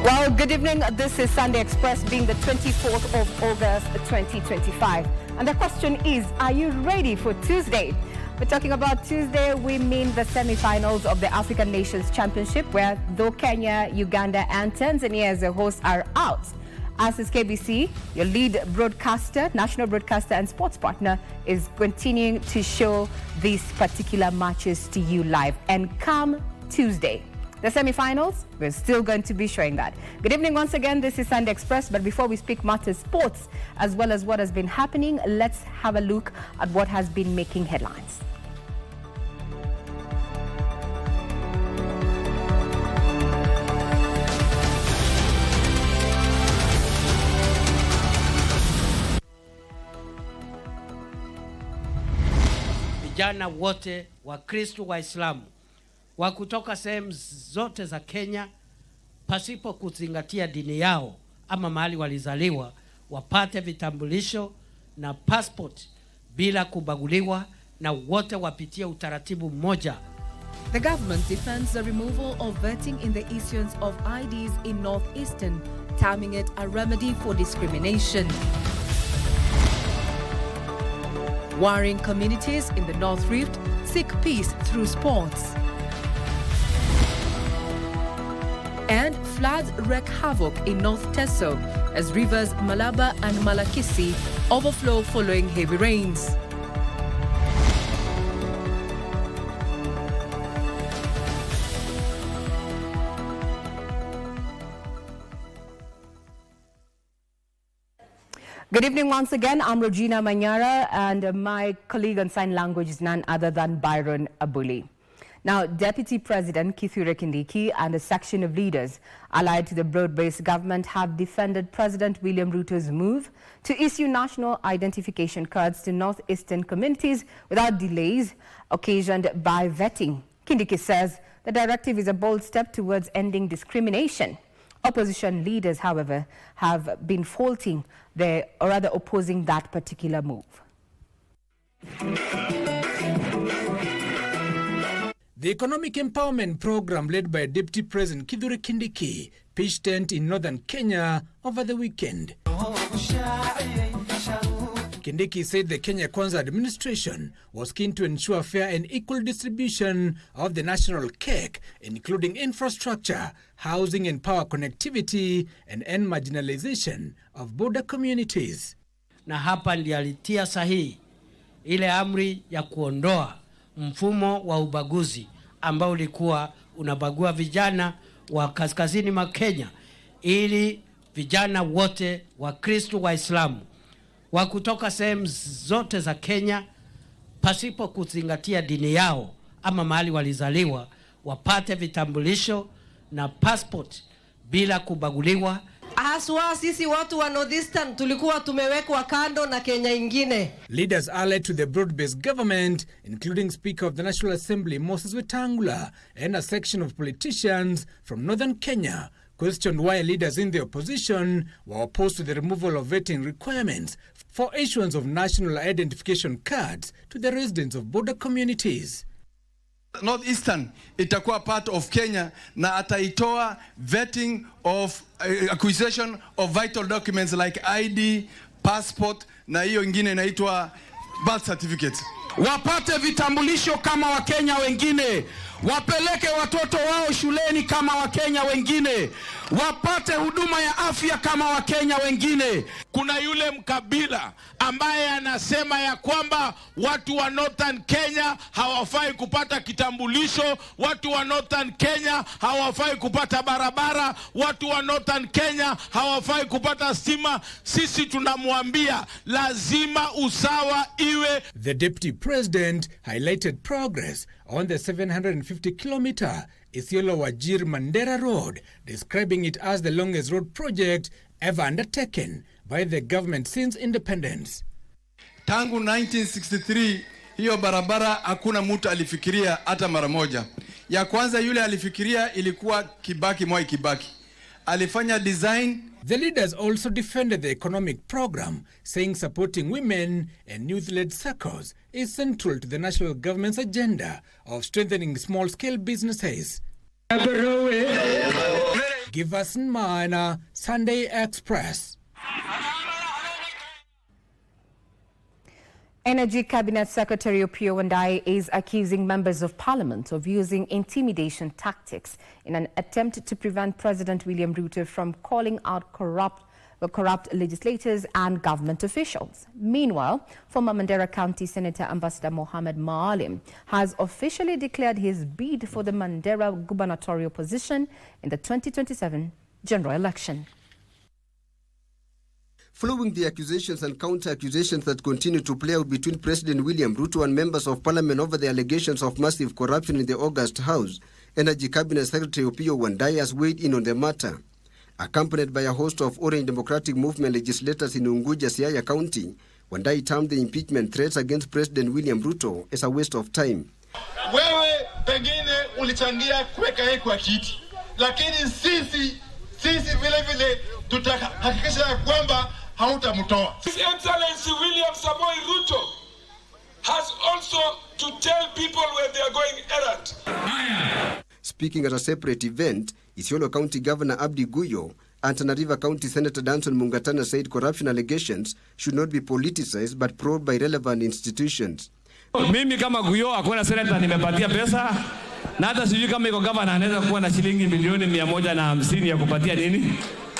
Well, good evening. This is Sunday Express, being the 24th of August 2025. And the question is, are you ready for Tuesday? We're talking about Tuesday, we mean the semi-finals of the African Nations Championship, where though Kenya, Uganda and Tanzania as a host are out. As is KBC, your lead broadcaster, national broadcaster and sports partner, is continuing to show these particular matches to you live. And come Tuesday, the semi-finals, we're still going to be showing that. Good evening once again. This is Sunday Express. But before we speak matters sports, as well as what has been happening, let's have a look at what has been making headlines. Vijana wote Wakristo Waislamu wa kutoka sehemu zote za Kenya, pasipo kuzingatia dini yao ama mahali walizaliwa, wapate vitambulisho na passport bila kubaguliwa, na wote wapitie utaratibu mmoja. The government defends the removal of vetting in the issuance of IDs in Northeastern, terming it a remedy for discrimination. Warring communities in the North Rift seek peace through sports. And floods wreak havoc in North Teso as rivers Malaba and Malakisi overflow following heavy rains. Good evening once again. I'm Regina Manyara, and my colleague on sign language is none other than Byron Abuli. Now, Deputy President Kithure Kindiki and a section of leaders allied to the broad-based government have defended President William Ruto's move to issue national identification cards to northeastern communities without delays occasioned by vetting. Kindiki says the directive is a bold step towards ending discrimination. Opposition leaders, however, have been faulting or rather opposing that particular move. The Economic Empowerment Program led by Deputy President Kithure Kindiki pitched tent in northern Kenya over the weekend. Kindiki said the Kenya Kwanza administration was keen to ensure fair and equal distribution of the national cake, including infrastructure, housing and power connectivity, and end marginalization of border communities. Na hapa ndiyo alitia sahihi ile amri ya kuondoa mfumo wa ubaguzi ambao ulikuwa unabagua vijana wa kaskazini mwa Kenya, ili vijana wote Wakristo Waislamu wa kutoka sehemu zote za Kenya, pasipo kuzingatia dini yao ama mahali walizaliwa, wapate vitambulisho na passport bila kubaguliwa. Haswa sisi watu wa Northeastern tulikuwa tumewekwa kando na Kenya ingine. Leaders allied to the broad-based government, including Speaker of the National Assembly Moses Wetangula and a section of politicians from northern Kenya, questioned why leaders in the opposition were opposed to the removal of vetting requirements for issuance of national identification cards to the residents of border communities. Northeastern itakuwa part of Kenya na ataitoa vetting of acquisition of vital documents like ID, passport na hiyo ingine inaitwa birth certificate. Wapate vitambulisho kama Wakenya wengine, wapeleke watoto wao shuleni kama Wakenya wengine, wapate huduma ya afya kama Wakenya wengine. Kuna yule mkabila ambaye anasema ya kwamba watu wa Northern Kenya hawafai kupata kitambulisho, watu wa Northern Kenya hawafai kupata barabara, watu wa Northern Kenya hawafai kupata stima. Sisi tunamwambia lazima usawa iwe. The Deputy President highlighted progress on the 750-kilometer Isiolo-Wajir-Mandera Road, describing it as the longest road project ever undertaken by the government since independence. Tangu 1963 hiyo barabara hakuna mtu alifikiria hata mara moja. Ya kwanza yule alifikiria ilikuwa Mwai Kibaki. Alifanya design. The leaders also defended the economic program, saying supporting women and youth-led circles is central to the national government's agenda of strengthening small-scale businesses. Giverson Maina, Sunday Express. Energy Cabinet Secretary Opiyo Wandayi is accusing members of parliament of using intimidation tactics in an attempt to prevent President William Ruto from calling out corrupt legislators and government officials. Meanwhile, former Manyara County Senator Ambassador Mohammed Maalim has officially declared his bid for the Manyara gubernatorial position in the 2027 general election. Following the accusations and counter-accusations that continue to play out between President William Ruto and members of parliament over the allegations of massive corruption in the August House, Energy Cabinet Secretary Opiyo Wandayi has weighed in on the matter. Accompanied by a host of Orange Democratic Movement legislators in Unguja, Siaya County, Wandayi termed the impeachment threats against President William Ruto as a waste of time. Wewe pengine ulichangia kuweka yeye kwa kiti, lakini sisi vile tutahakikisha kwamba hautamtoa. His Excellency William Samoei Ruto has also to tell people where they are going errand. Speaking at a separate event, Isiolo County Governor Abdi Guyo and Tana River County Senator Danson Mungatana said corruption allegations should not be politicized but probed by relevant institutions. Mimi kama Guyo hakuna senator nimepatia pesa na hata sijui kama iko governor anaweza kuwa na shilingi milioni 150 ya kupatia nini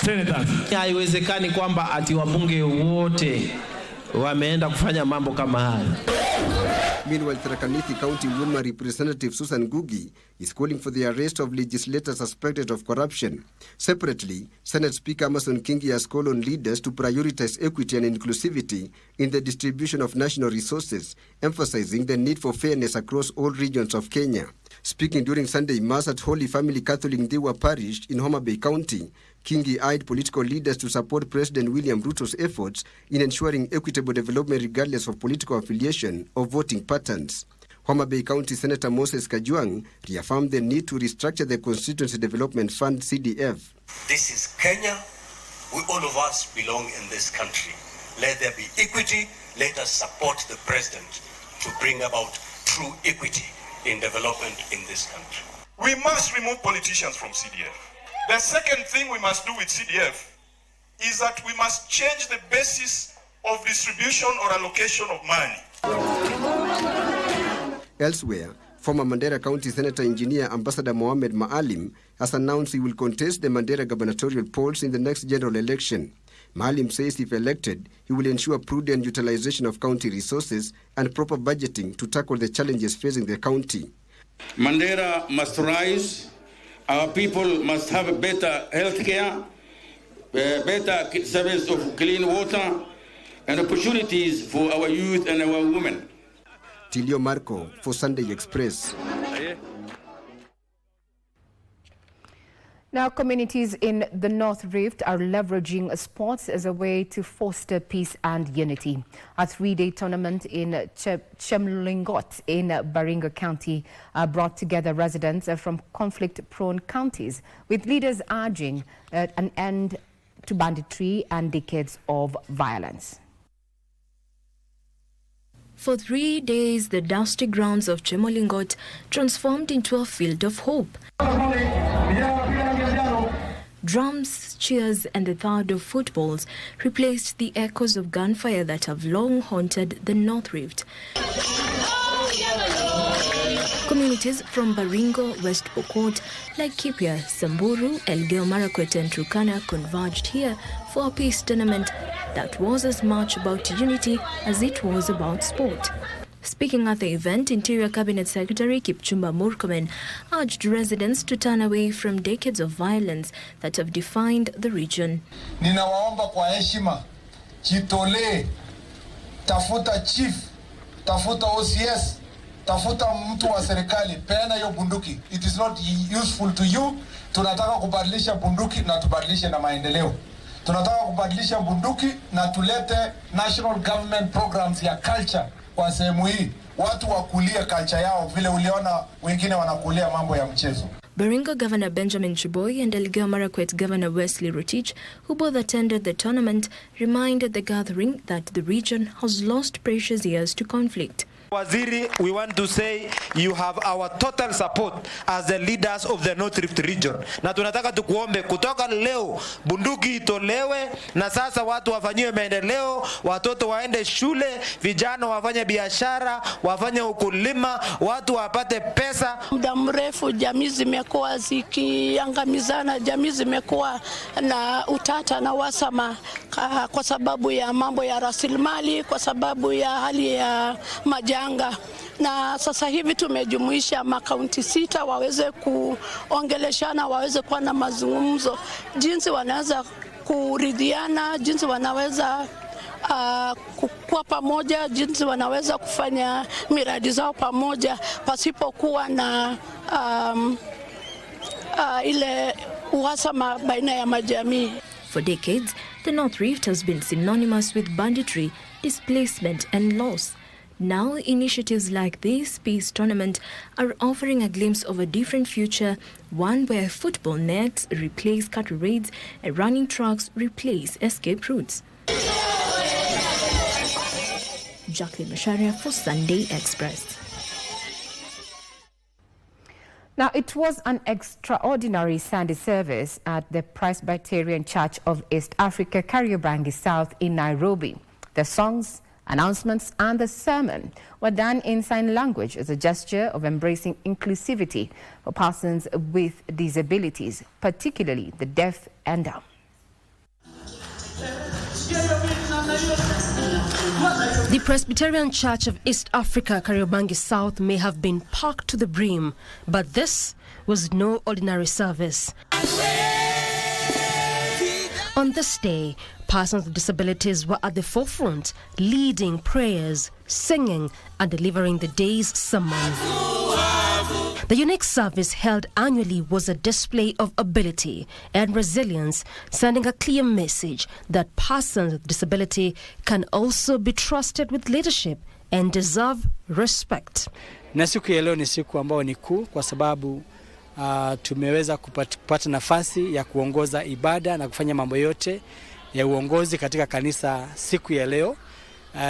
senators. Haiwezekani kwamba ati wabunge wote wameenda kufanya mambo kama haya. Meanwhile, Tharaka Nithi County Woman Representative Susan Ngugi is calling for the arrest of legislators suspected of corruption. Separately, Senate Speaker Amason Kingi has called on leaders to prioritize equity and inclusivity in the distribution of national resources, emphasizing the need for fairness across all regions of Kenya. Speaking during Sunday Mass at Holy Family Catholic Ndiwa Parish in Homa Bay County, Kingi eyed political leaders to support President William Ruto's efforts in ensuring equitable development regardless of political affiliation or voting patterns. Homa Bay County Senator Moses Kajwang reaffirmed the need to restructure the Constituency Development Fund (CDF). This is Kenya. All of us belong in this country. Let there be equity. Let us support the president to bring about true equity in development in this country. We must remove politicians from CDF. The second thing we must do with CDF is that we must change the basis of distribution or allocation of money. Elsewhere, former Mandera County Senator Engineer Ambassador Mohammed Maalim has announced he will contest the Mandera gubernatorial polls in the next general election. Maalim says if elected, he will ensure prudent utilization of county resources and proper budgeting to tackle the challenges facing the county. Mandera must rise. Our people must have better health care, better service of clean water, and opportunities for our youth and our women. Tilio Marco for Sunday Express. Now, communities in the North Rift are leveraging sports as a way to foster peace and unity. A three-day tournament in Chemlingot in Baringo County brought together residents from conflict-prone counties, with leaders urging an end to banditry and decades of violence. For 3 days, the dusty grounds of Chemolingot transformed into a field of hope. Drums, cheers, and the thud of footballs replaced the echoes of gunfire that have long haunted the North Rift. Communities from Baringo, West Pokot, Laikipia, Samburu, Elgeyo Marakwet, and Turkana converged here for a peace tournament that was as much about unity as it was about sport. Speaking at the event, Interior Cabinet Secretary Kipchumba Murkomen urged residents to turn away from decades of violence that have defined the region. Ninawaomba kwa heshima, jitolee, tafuta chief, tafuta OCS, tafuta mtu wa serikali, peana hiyo bunduki. It is not useful to you. Tunataka kubadilisha bunduki na tubadilishe na maendeleo. Tunataka kubadilisha bunduki na tulete national government programs ya culture kwa sehemu hii. Watu wakulie culture yao vile uliona wengine wanakulia mambo ya mchezo. Baringo Governor Benjamin Chiboi and Elgeyo Marakwet Governor Wesley Rotich, who both attended the tournament, reminded the gathering that the region has lost precious years to conflict. Waziri, we want to say you have our total support as the leaders of the North Rift region. Na tunataka tukuombe kutoka leo bunduki itolewe na sasa watu wafanyiwe maendeleo, watoto waende shule, vijana wafanye biashara, wafanye ukulima, watu wapate pesa. Muda mrefu jamii zimekuwa zikiangamizana, jamii zimekuwa na utata na wasama kwa sababu ya mambo ya rasilimali, kwa sababu ya hali ya majanga. Na sasa hivi tumejumuisha makaunti 6 waweze kuongeleshana, waweze kuwa na mazungumzo jinsi wanaweza kuridhiana, jinsi wanaweza kuwa pamoja, jinsi wanaweza kufanya miradi zao pamoja pasipokuwa na ile uhasama baina ya majamii. For decades, the North Rift has been synonymous with banditry, displacement and loss. Now, initiatives like this peace tournament are offering a glimpse of a different future, one where football nets replace cattle raids and running trucks replace escape routes. Jacqueline Masharia for Sunday Express. Now, it was an extraordinary Sunday service at the Presbyterian Church of East Africa, Kariobangi South in Nairobi. The songs, announcements and the sermon were done in sign language as a gesture of embracing inclusivity for persons with disabilities, particularly the deaf and dumb. The Presbyterian Church of East Africa, Kariobangi South, may have been packed to the brim, but this was no ordinary service. On this day, persons with disabilities were at the forefront, leading prayers, singing, and delivering the day's sermon. The unique service held annually was a display of ability and resilience, sending a clear message that persons with disability can also be trusted with leadership and deserve respect. Na siku ya leo ni siku ambayo ni kuu kwa sababu tumeweza kupata nafasi ya kuongoza ibada na kufanya mambo yote ya uongozi katika kanisa siku ya leo,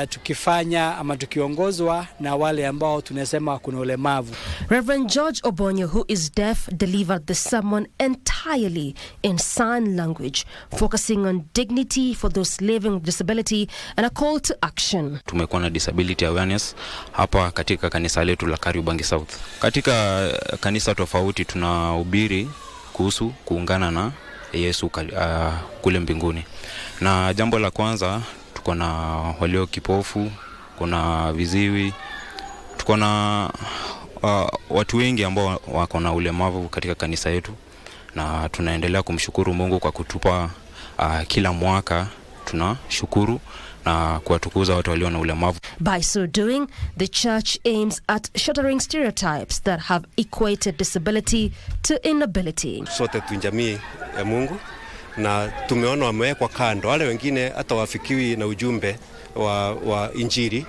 tukifanya ama tukiongozwa na wale ambao tunasema kuna ulemavu. Reverend George Obonyo, who is deaf, delivered the sermon entirely in sign language, focusing on dignity for those living with disability and a call to action. Tumekuwa na disability awareness hapa katika kanisa letu la Kariobangi South. Katika kanisa tofauti tunahubiri kuhusu kuungana na Yesu kule mbinguni. Na jambo la kwanza, tuko na walio kipofu, kuna viziwi, tuko na watu wengi ambao wako na ulemavu katika kanisa yetu, na tunaendelea kumshukuru Mungu kwa kutupa kila mwaka tunashukuru na kuwatukuza watu walio na ulemavu. By so doing, the church aims at shattering stereotypes that have equated disability to inability. Sote tu jamii ya Mungu na tumeona wamewekwa kando wale wengine hata wafikiwi na ujumbe wa injili,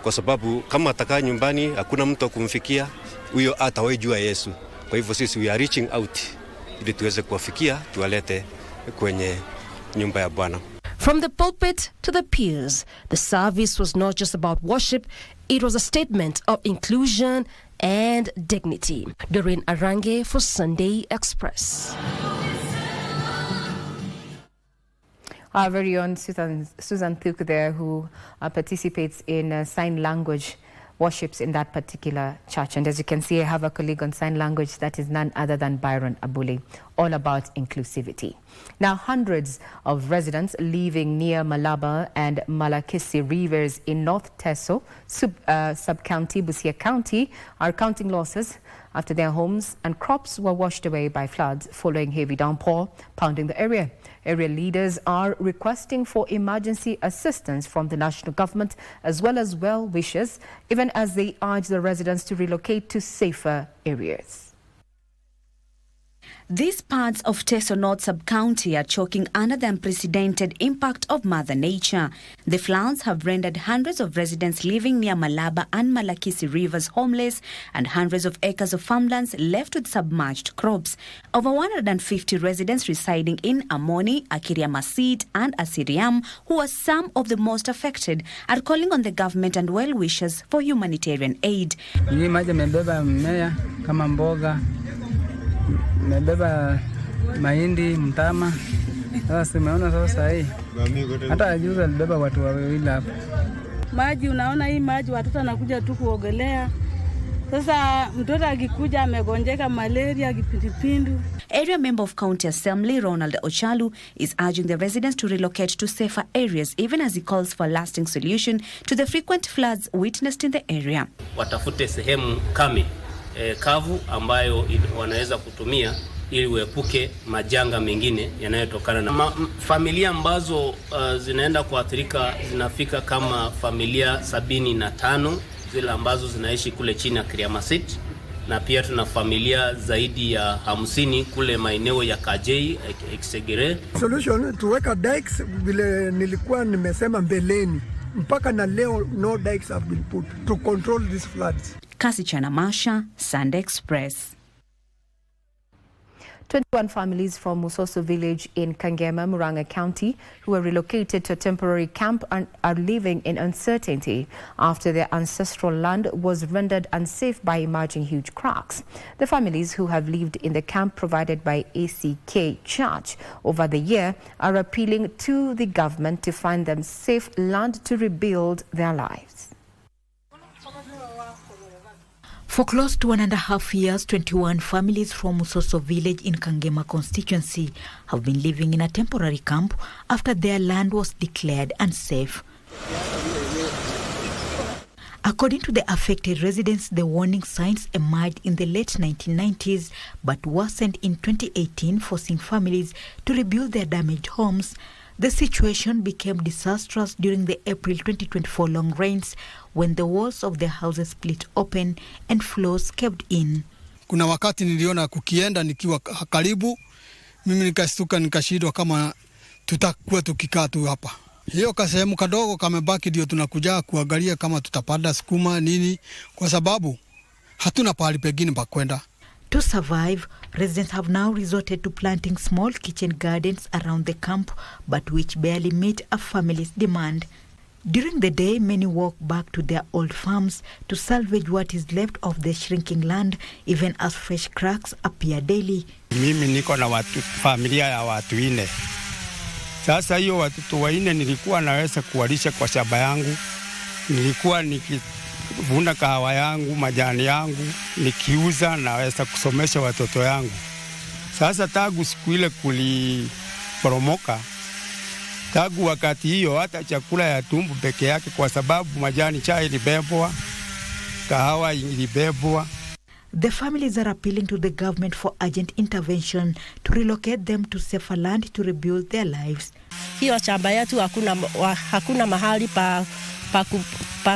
kwa sababu kama atakaa nyumbani hakuna mtu kumfikia, huyo hatawajua Yesu. Kwa hivyo sisi we are reaching out ili tuweze kuwafikia, tuwalete kwenye nyumba ya Bwana. From the pulpit to the pews, the service was not just about worship, it was a statement of inclusion and dignity. Doreen Arange for Sunday Express. Our very own Susan Thuk there, who participates in sign language worships in that particular church. And as you can see, I have a colleague on sign language that is none other than Byron Abule, all about inclusivity. Now, hundreds of residents living near Malaba and Malakisi rivers in North Teso, sub-county, Busia County, are counting losses after their homes and crops were washed away by floods following heavy downpour pounding the area. Area leaders are requesting for emergency assistance from the national government as well as well-wishers, even as they urge the residents to relocate to safer areas. These parts of Teso North Sub-County are choking under the unprecedented impact of Mother Nature. The floods have rendered hundreds of residents living near Malaba and Malakisi rivers homeless, and hundreds of acres of farmlands left with submerged crops. Over 150 residents residing in Amoni, Akiria Masit and Asiriam, who are some of the most affected, are calling on the government and well-wishers for humanitarian aid. Mebeba mahindi, mtama. Sasa tumeona sasa hii. Hata juzi alibeba watu wawili hapa. Maji, unaona hii maji watoto wanakuja tu kuogelea. Sasa mtoto akikuja amegonjeka malaria, kipindupindu. Area member of County Assembly Ronald Ochalu is urging the residents to relocate to safer areas, even as he calls for a lasting solution to the frequent floods witnessed in the area. Watafute sehemu kame kavu ambayo wanaweza kutumia ili uepuke majanga mengine yanayotokana na familia ambazo zinaenda kuathirika. Zinafika kama familia 75 zile ambazo zinaishi kule chini ya Kriamasit, na pia tuna familia zaidi ya 50 kule maeneo ya Kajei, Eksegere. Solution tuweka dikes vile nilikuwa nimesema mbeleni, mpaka na leo no dikes have been put to control these floods. Kasichana Masha, Sunday Express. 21 families from Musoso village in Kangema, Murang'a County, who were relocated to a temporary camp and are living in uncertainty after their ancestral land was rendered unsafe by emerging huge cracks. The families who have lived in the camp provided by ACK Church over the year are appealing to the government to find them safe land to rebuild their lives. For close to 1.5 years, 21 families from Musoso village in Kangema constituency have been living in a temporary camp after their land was declared unsafe. According to the affected residents, the warning signs emerged in the late 1990s but worsened in 2018, forcing families to rebuild their damaged homes. The situation became disastrous during the April 2024 long rains, when the walls of the houses split open and floors caved in. Kuna wakati niliona kukienda nikiwa karibu, mimi nikastuka nikashindwa kama tutakuwa tukikaa tu hapa. Hiyo kasehemu kadogo kamebaki ndio tunakuja kuangalia kama tutapanda sukuma nini, kwa sababu hatuna pahali pengine pa kwenda. To survive, residents have now resorted to planting small kitchen gardens around the camp, but which barely meet a family's demand. During the day, many walk back to their old farms to salvage what is left of their shrinking land, even as fresh cracks appear daily. Mimi niko na familia ya watu 4. Sasa hiyo watoto 4 nilikuwa naweza kuwalisha kwa shamba yangu. Nilikuwa nikivuna kahawa yangu, majani yangu, nikiuza naweza kusomesha watoto yangu. Sasa tangu siku ile kuliporomoka, tangu wakati hiyo hata chakula ya tumbo peke yake, kwa sababu majani chai ilibebwa, kahawa ilibebwa. The families are appealing to the government for urgent intervention to relocate them to safer land to rebuild their lives. Hiyo shamba yetu hakuna mahali pa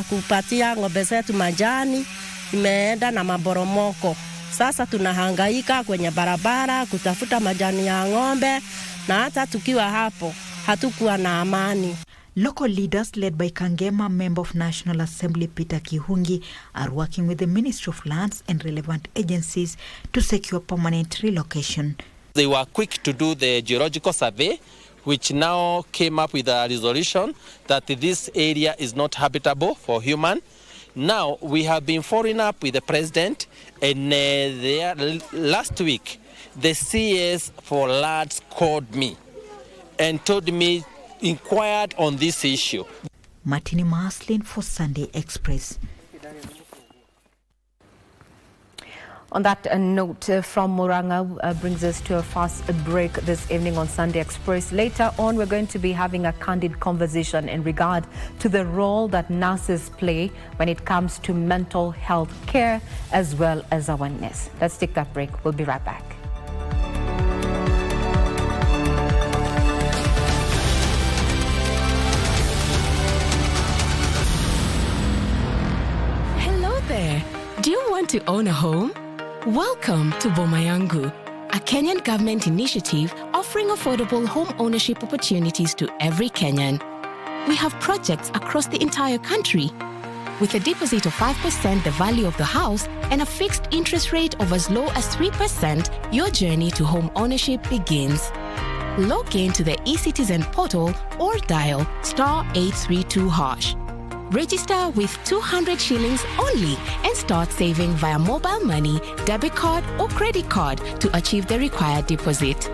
kupatia ng'ombe zetu majani, imeenda na maboromoko. Sasa tunahangaika kwenye barabara kutafuta majani ya ng'ombe, na hata tukiwa hapo hatukuwa na amani. Local leaders led by Kangema Member of National Assembly Peter Kihungi are working with the Ministry of Lands and relevant agencies to secure permanent relocation. They were quick to do the geological survey, which now came up with a resolution that this area is not habitable for human. Now we have been following up with the president, and last week the CS for lands called me and told me, inquired on this issue. Martini Maslin for Sunday Express. On that note from Murang'a brings us to a fast break this evening on Sunday Express. Later on, we're going to be having a candid conversation in regard to the role that nurses play when it comes to mental health care as well as awareness. Let's take that break. We'll be right back. Hello there. Do you want to own a home? Welcome to Boma Yangu. a Kenyan government initiative offering affordable home ownership opportunities to every Kenyan. We have projects across the entire country. With a deposit of 5% the value of the house and a fixed interest rate of as low as 3%, your journey to home ownership begins. Log in to the eCitizen portal or dial *832#. Register with 200 shillings only and start saving via mobile money, debit card or credit card to achieve the required deposit.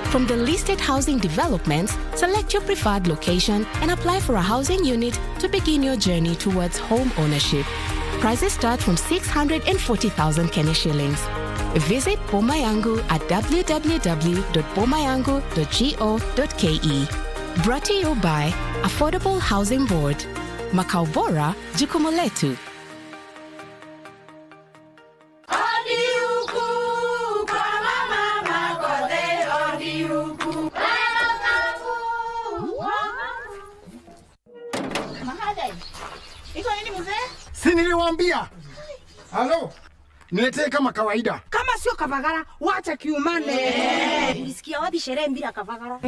From the listed housing developments, select your preferred location and apply for a housing unit to begin your journey towards home ownership. Prices start from 640,000 Kenya shillings. Visit Boma Yangu at www.bomayangu.go.ke. Brought to you by Affordable Housing Board. Makao bora, jukumu letu. Si niliwaambia. Halo. Niletee kama kawaida. Kama sio kavagara, wacha kiumane. Ulisikia wapi sherehe bila kavagara?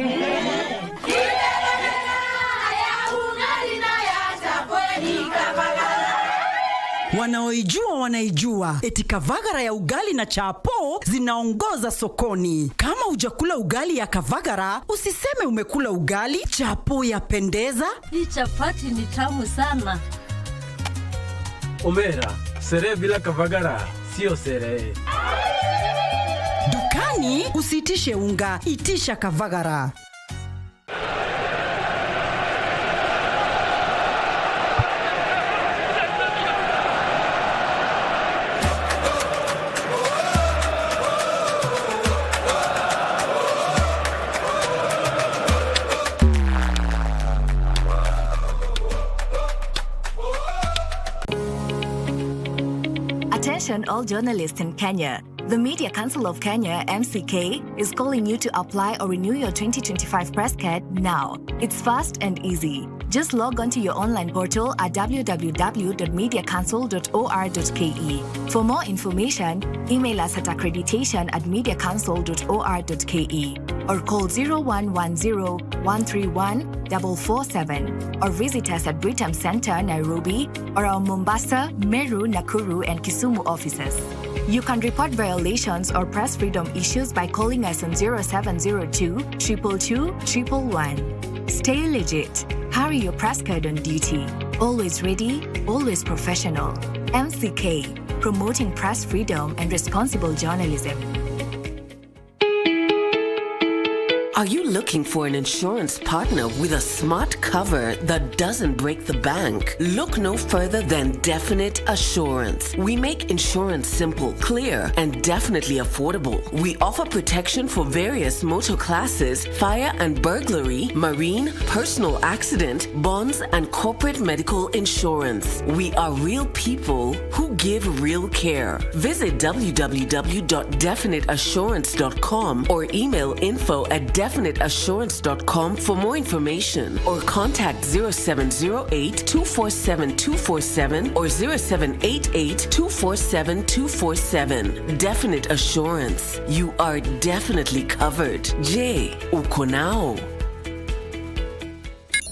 Wanaoijua wanaijua. Eti kavagara ya ugali na chapo zinaongoza sokoni. Kama hujakula ugali ya kavagara, usiseme umekula ugali. Chapo yapendeza. Hii chapati ni tamu sana. Omera, sherehe bila kavagara sio sherehe. Dukani usitishe unga, itisha kavagara. Attention all journalists in Kenya. The Media Council of Kenya, MCK, is calling you to apply or renew your 2025 press card now. It's fast and easy. Just log on to your online portal at www.mediacouncil.or.ke. For more information, email us at accreditation@mediacouncil.or.ke or call 0110-131-447 or visit us at Britam Center, Nairobi, or our Mombasa, Meru, Nakuru, and Kisumu offices. You can report violations or press freedom issues by calling us on 0702 222 111. Stay legit. Carry your press card on duty. Always ready, always professional. MCK, promoting press freedom and responsible journalism. Are you looking for an insurance partner with a smart cover that doesn't break the bank? Look no further than Definite Assurance. We make insurance simple, clear, and definitely affordable. We offer protection for various motor classes, fire and burglary, marine, personal accident, bonds, and corporate medical insurance. We are real people who give real care. Visit www.definiteassurance.com or email info@definiteassurance.com for more information, or contact 0708-247-247 or 0788-247-247. Definite Assurance. You are definitely covered. J. Ukonao.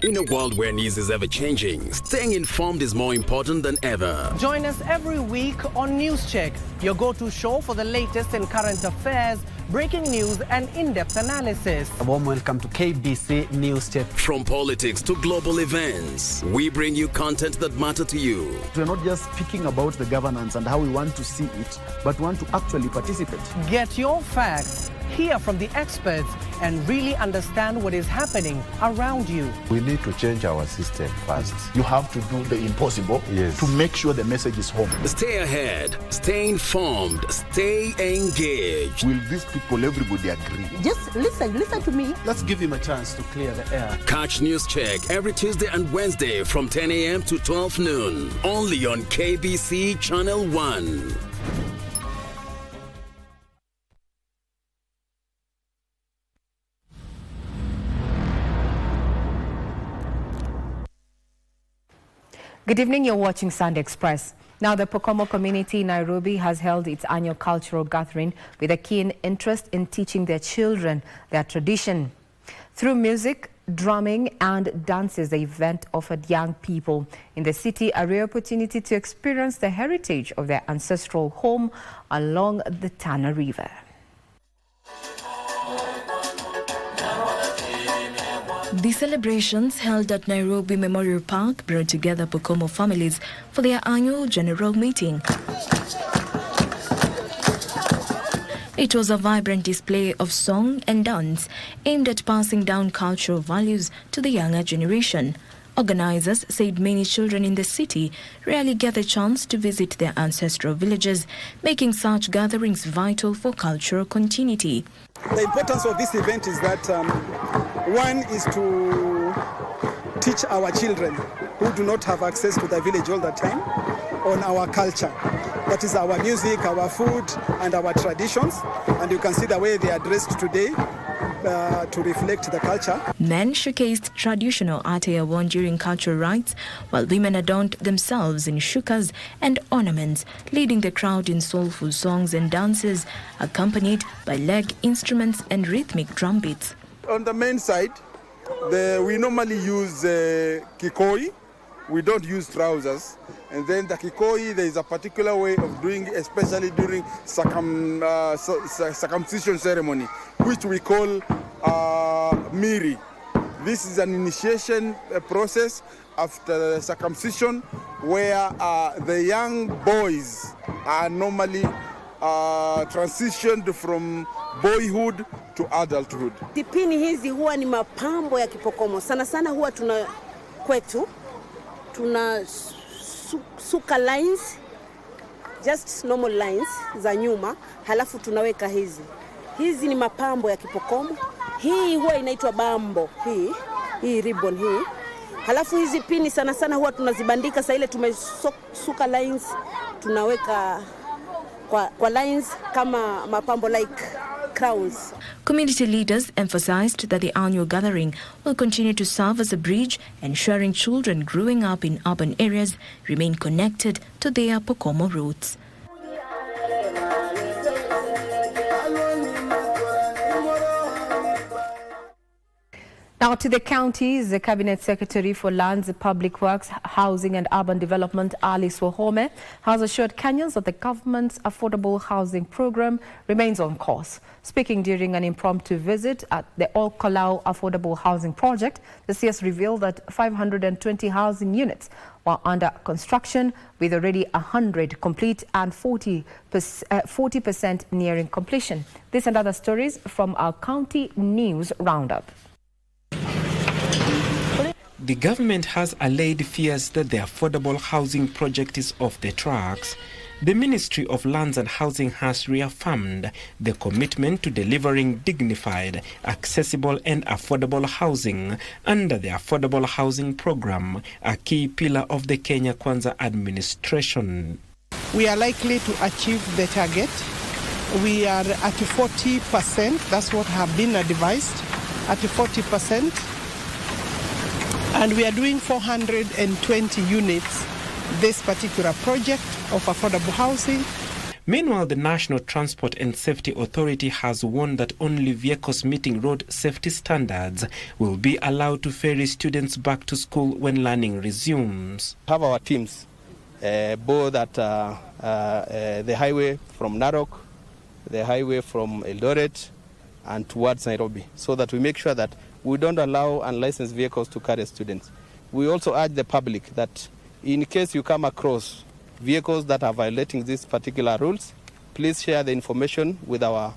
In a world where news is ever changing, staying informed is more important than ever. Join us every week on News Check, your go-to show for the latest in current affairs, breaking news and in-depth analysis. A warm welcome to KBC News Check. From politics to global events, we bring you content that matter to you. We're not just speaking about the governance and how we want to see it, but want to actually participate. Get your facts, hear from the experts, and really understand what is happening around you. We need to change our system first. You have to do the impossible to make sure the message is home. Stay ahead, stay informed, stay engaged. Will these people, everybody agree? Just listen to me. Let's give him a chance to clear the air. Catch News Check every Tuesday and Wednesday from 10 a.m. to 12 noon. Only on KBC Channel 1. Good evening, you're watching Sunday Express. Now, the Pokomo community in Nairobi has held its annual cultural gathering with a keen interest in teaching their children their tradition. Through music, drumming and dances, the event offered young people in the city a rare opportunity to experience the heritage of their ancestral home along the Tana River. The celebrations held at Nairobi Memorial Park brought together Pokomo families for their annual general meeting. It was a vibrant display of song and dance aimed at passing down cultural values to the younger generation. Organizers said many children in the city rarely get the chance to visit their ancestral villages, making such gatherings vital for cultural continuity. The importance of this event is that one is to teach our children who do not have access to the village all the time on our culture. That is our music, our food, and our traditions. And you can see the way they are dressed today to reflect the culture. Men showcased traditional attire worn during cultural rites, while women adorned themselves in shukas and ornaments, leading the crowd in soulful songs and dances, accompanied by leg instruments and rhythmic drum beats. On the main side, we normally use kikoi. We don't use trousers. And then the kikoi, there is a particular way of doing it, especially during circumcision ceremony, which we call miri. This is an initiation process after circumcision where the young boys are normally transitioned from boyhood to adulthood. Tipini hizi huwa ni mapambo ya Kipokomo. Sana sana huwa tuna suka lines, just normal lines za nyuma, halafu tunaweka hizi. Hizi ni mapambo ya Kipokomo. Hii huwa inaitwa bambo, hii ribbon hii. Halafu hizi pini sana sana huwa tunazibandika saa ile tumesuka lines, tunaweka kwa lines kama mapambo like crowns. Community leaders emphasized that the annual gathering will continue to serve as a bridge, ensuring children growing up in urban areas remain connected to their Pokomo roots. Now to the counties, the Cabinet Secretary for Lands, Public Works, Housing and Urban Development, Alice Wahome, has assured Kenyans that the government's affordable housing program remains on course. Speaking during an impromptu visit at the All-Kalau Affordable Housing Project, the CS revealed that 520 housing units were under construction, with already 100 complete and 40% nearing completion. This and other stories from our County News Roundup. The government has allayed fears that the affordable housing project is off the tracks. The Ministry of Lands and Housing has reaffirmed the commitment to delivering dignified, accessible and affordable housing under the Affordable Housing Program, a key pillar of the Kenya Kwanza administration. We are likely to achieve the target. We are at 40%, that's what have been advised, at 40%. And we are doing 420 units, this particular project of affordable housing. Meanwhile, the National Transport and Safety Authority has warned that only vehicles meeting road safety standards will be allowed to ferry students back to school when learning resumes. We have our teams, both at the highway from Narok, the highway from Eldoret, and towards Nairobi, so that we make sure that we don't allow unlicensed vehicles to carry students. We also urge the public that in case you come across vehicles that are violating these particular rules, please share the information with our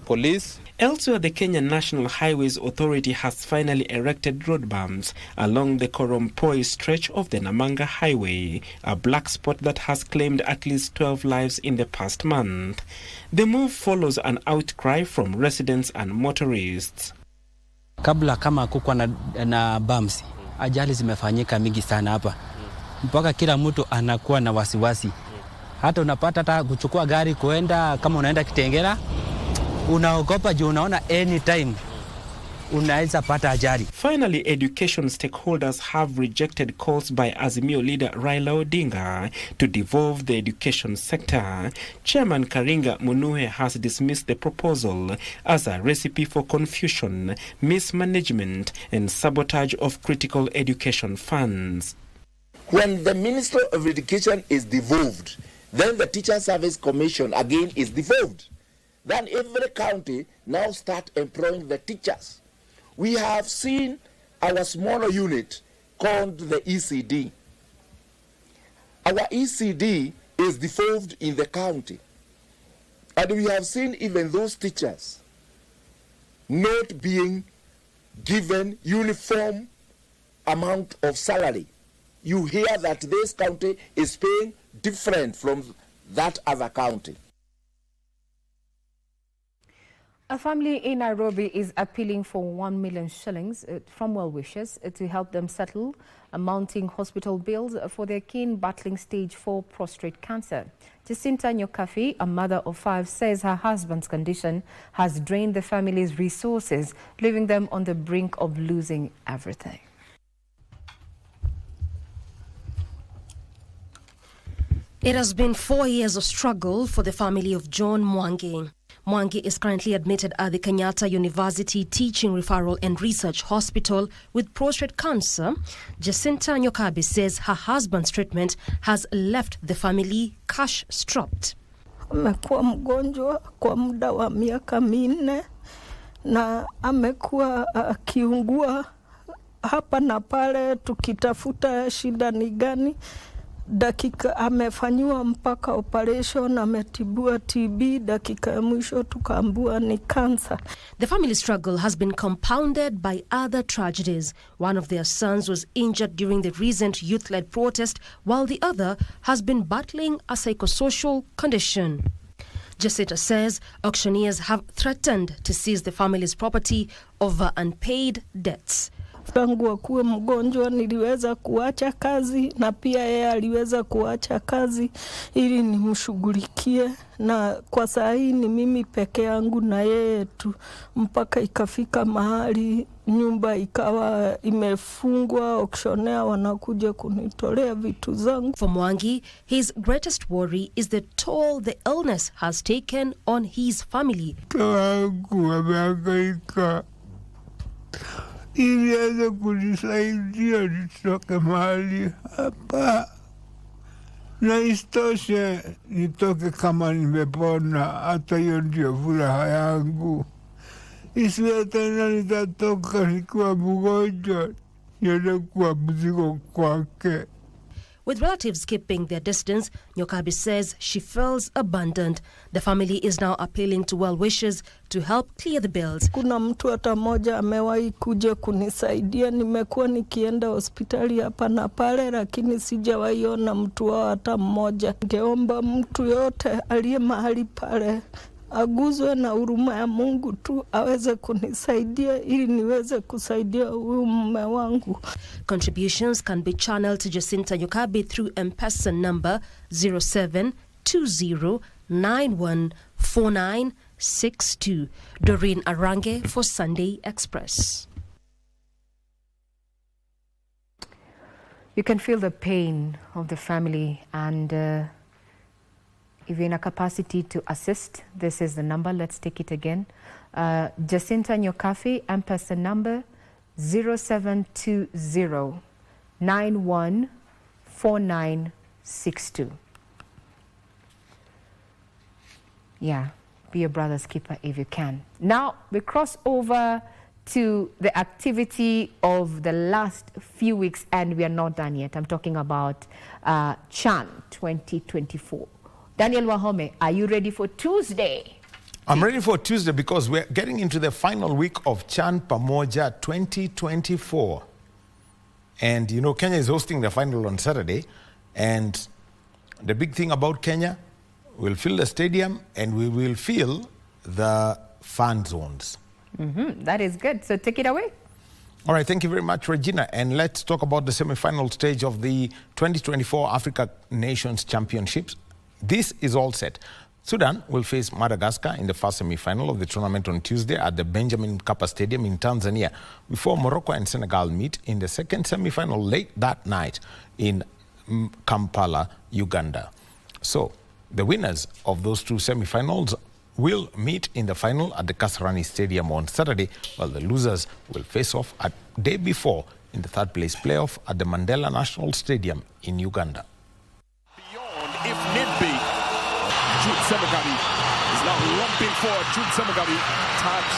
police. Elsewhere, the Kenya National Highways Authority has finally erected road bumps along the Korompoi stretch of the Namanga Highway, a black spot that has claimed at least 12 lives in the past month. The move follows an outcry from residents and motorists. Kabla kama kukwa na bumps, ajali zimefanyika mingi sana hapa. Mpaka kila mtu anakuwa na wasiwasi. Hata unapata hata kuchukua gari kuenda, kama unaenda Kitengela, unaogopa juu unaona anytime unaweza pata ajali. Finally, education stakeholders have rejected calls by Azimio leader Raila Odinga to devolve the education sector. Chairman Karinga Munuhe has dismissed the proposal as a recipe for confusion, mismanagement, and sabotage of critical education funds. When the Minister of Education is devolved, then the Teacher Service Commission again is devolved. Then every county now start employing the teachers. We have seen our smaller unit called the ECD. Our ECD is devolved in the county. And we have seen even those teachers not being given uniform amount of salary. You hear that this county is paying different from that other county. A family in Nairobi is appealing for 1 million shillings from well-wishers to help them settle mounting hospital bills for their kin battling stage 4 prostate cancer. Jacinta Nyokafi, a mother of 5, says her husband's condition has drained the family's resources, leaving them on the brink of losing everything. It has been 4 years of struggle for the family of John Mwangi. Mwangi is currently admitted at the Kenyatta University Teaching Referral and Research Hospital with prostate cancer. Jacinta Nyokabi says her husband's treatment has left the family cash-strapped. Amekuwa mgonjwa kwa muda wa miaka 4 na amekuwa akiungua hapa na pale tukitafuta shida ni gani. Dakika amefanyiwa mpaka operation, ametibua TB, dakika ya mwisho tukaambiwa ni cancer. The family struggle has been compounded by other tragedies. One of their sons was injured during the recent youth-led protest, while the other has been battling a psychosocial condition. Jacinta says auctioneers have threatened to seize the family's property over unpaid debts. Tangu akuwe mgonjwa niliweza kuacha kazi na pia yeye aliweza kuacha kazi ili nimshughulikie, na kwa saa hii ni mimi peke yangu na yeye tu, mpaka ikafika mahali nyumba ikawa imefungwa, auctioneer wanakuja kunitolea vitu zangu. For Mwangi, his greatest worry is the toll the illness has taken on his family. Tangu amehangaika ili aweze kunisaidia nitoke mahali hapa, na isitoshe nitoke kama nimepona. Hata hiyo ndio furaha yangu. Isiwe tena nitatoka nikiwa mgonjwa niende kuwa mzigo kwake. With relatives keeping their distance, Nyokabi says she feels abandoned. The family is now appealing to well-wishers to help clear the bills. Kuna mtu hata mmoja amewahi kuja kunisaidia. Nimekuwa nikienda hospitali hapa na pale, lakini sijawahi ona mtu wao hata mmoja. Ningeomba mtu yote aliye mahali pale aguzwe na huruma ya Mungu tu aweze kunisaidia ili niweze kusaidia huyu mume wangu. Contributions can be channeled to Jacinta Nyokabi through M-Pesa number 0720914962. Doreen Arange for Sunday Express. You can feel the pain of the family, and if you're in a capacity to assist, this is the number. Let's take it again. Jacinta Nyokafi, M-Pesa number 0720914962. Yeah, be a brother's keeper if you can. Now, we cross over to the activity of the last few weeks, and we are not done yet. I'm talking about Chan 2024. Daniel Wahome, are you ready for Tuesday? I'm ready for Tuesday because we're getting into the final week of Chan Pamoja 2024. And you know, Kenya is hosting the final on Saturday. And the big thing about Kenya, we'll fill the stadium and we will fill the fan zones. That is good. So take it away. All right, thank you very much, Regina. And let's talk about the semi-final stage of the 2024 Africa Nations Championships. This is all set. Sudan will face Madagascar in the first semi-final of the tournament on Tuesday at the Benjamin Mkapa Stadium in Tanzania, before Morocco and Senegal meet in the second semi-final late that night in Kampala, Uganda. So, the winners of those two semi-finals will meet in the final at the Kasarani Stadium on Saturday, while the losers will face off a day before in the third-place playoff at the Mandela National Stadium in Uganda. Beyond, if need be. Jude Semagadi is now lumping forward. Jude Semagadi, touch.